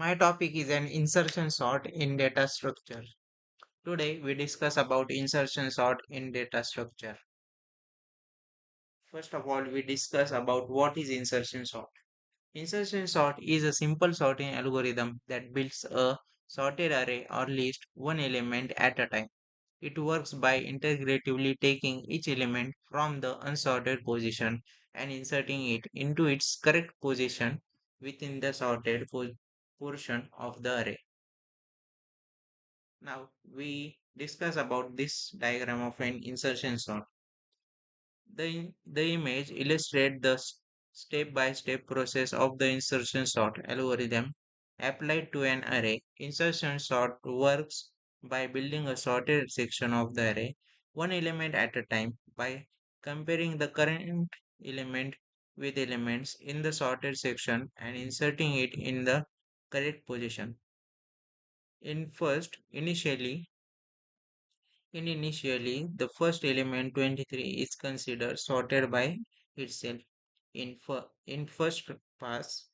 My topic is an insertion sort in data structure. Today we discuss about insertion sort in data structure. First of all, we discuss about what is insertion sort. Insertion sort is a simple sorting algorithm that builds a sorted array or list one element at a time. It works by integratively taking each element from the unsorted position and inserting it into its correct position within the sorted portion of the array. Now we discuss about this diagram of an insertion sort. The image illustrates the step-by-step process of the insertion sort algorithm applied to an array. Insertion sort works by building a sorted section of the array, one element at a time, by comparing the current element with elements in the sorted section and inserting it in the correct position. In first, initially, the first element 23 is considered sorted by itself. In first pass,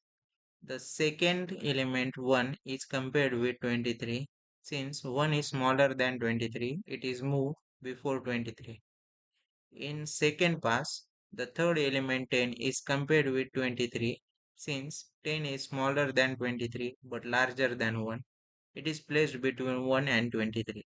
the second element 1 is compared with 23. Since 1 is smaller than 23, it is moved before 23. In second pass, the third element 10 is compared with 23. Since 10 is smaller than 23 but larger than 1, it is placed between 1 and 23.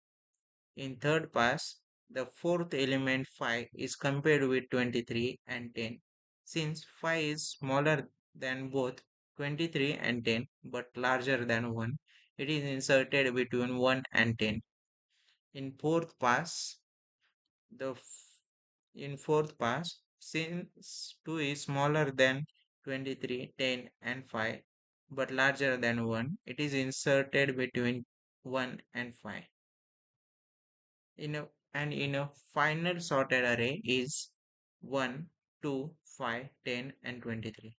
In third pass, the fourth element 5 is compared with 23 and 10. Since 5 is smaller than both 23 and 10 but larger than 1, it is inserted between 1 and 10. In fourth pass, the f- in fourth pass, since 2 is smaller than 23, 10 and 5 but larger than 1, it is inserted between 1 and 5. In a final sorted array is 1, 2, 5, 10, and 23.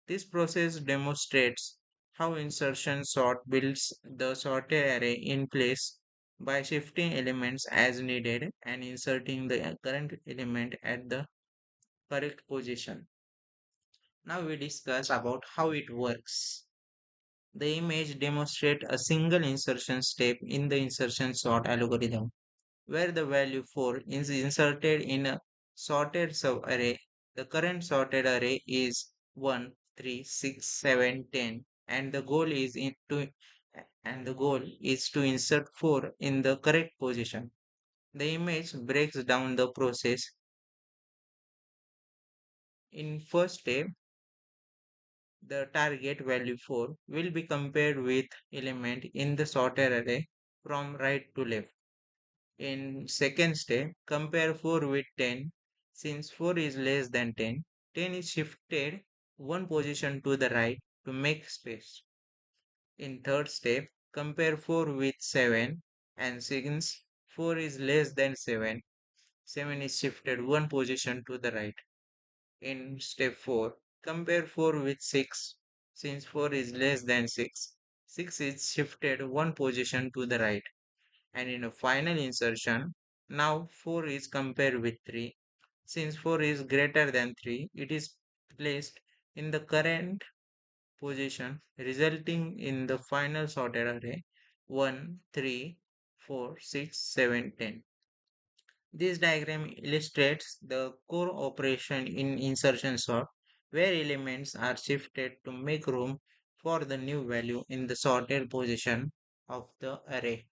This process demonstrates how insertion sort builds the sorted array in place by shifting elements as needed and inserting the current element at the correct position. Now we discuss about how it works. The image demonstrates a single insertion step in the insertion sort algorithm where the value 4 is inserted in a sorted subarray. The current sorted array is 1, 3, 6, 7, 10, and the goal is to insert 4 in the correct position. The image breaks down the process. In first step, the target value 4 will be compared with element in the sorted array from right to left. In second step, compare 4 with 10. Since 4 is less than 10, 10 is shifted one position to the right to make space. In third step, compare 4 with 7, and since 4 is less than 7, 7 is shifted one position to the right. In step 4, compare 4 with 6. Since 4 is less than 6, 6 is shifted one position to the right. And in a final insertion, now 4 is compared with 3. Since 4 is greater than 3, it is placed in the current position, resulting in the final sorted array 1, 3, 4, 6, 7, 10. This diagram illustrates the core operation in insertion sort, where elements are shifted to make room for the new value in the sorted position of the array.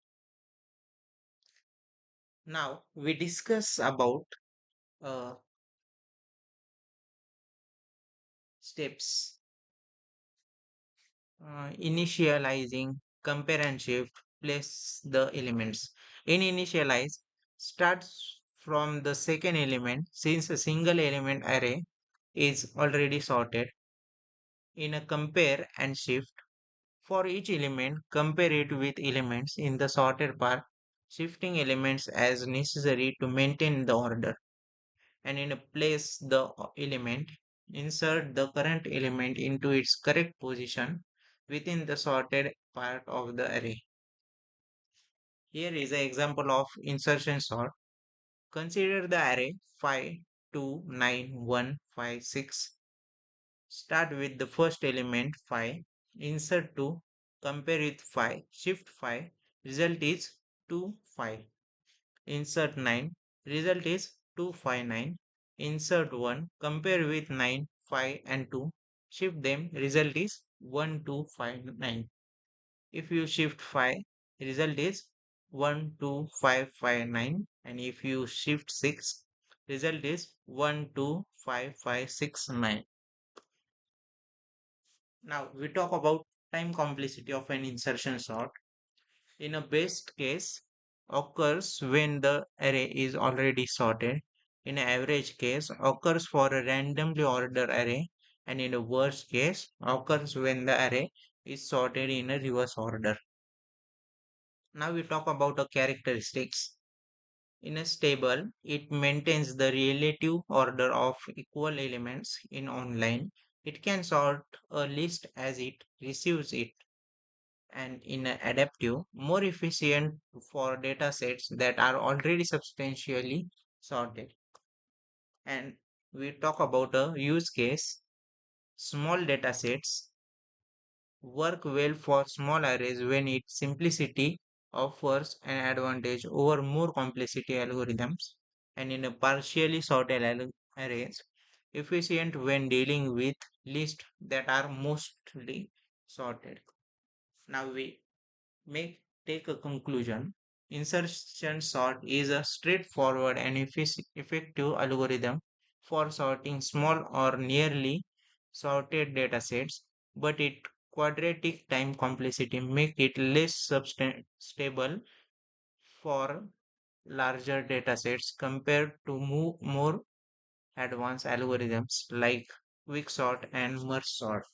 Now we discuss about uh, steps. Initializing, compare and shift, place the elements. In initialize, starts from the second element since a single element array is already sorted. In a compare and shift, for each element, compare it with elements in the sorted part, shifting elements as necessary to maintain the order. And in a place the element, insert the current element into its correct position within the sorted part of the array. Here is an example of insertion sort. Consider the array 5, 2, 9, 1, 5, 6. Start with the first element 5, insert 2, compare with 5, shift 5, result is 2, 5. Insert 9, result is 259. Insert 1, compare with 9, 5 and 2. Shift them, result is 1259. If you shift 5, result is 12559. And if you shift 6, result is 125569. Now we talk about time complexity of an insertion sort. In a best case, occurs when the array is already sorted. In an average case, occurs for a randomly ordered array, and in a worst case, occurs when the array is sorted in a reverse order. Now we talk about the characteristics. In a stable, it maintains the relative order of equal elements in online. It can sort a list as it receives it, and in a adaptive, more efficient for data sets that are already substantially sorted. And we talk about a use case. Small data sets work well for small arrays when its simplicity offers an advantage over more complexity algorithms, and in a partially sorted arrays, efficient when dealing with lists that are mostly sorted. Now we may take a conclusion. Insertion sort is a straightforward and effective algorithm for sorting small or nearly sorted data sets, but its quadratic time complexity make it less stable for larger data sets compared to more advanced algorithms like quicksort and merge sort.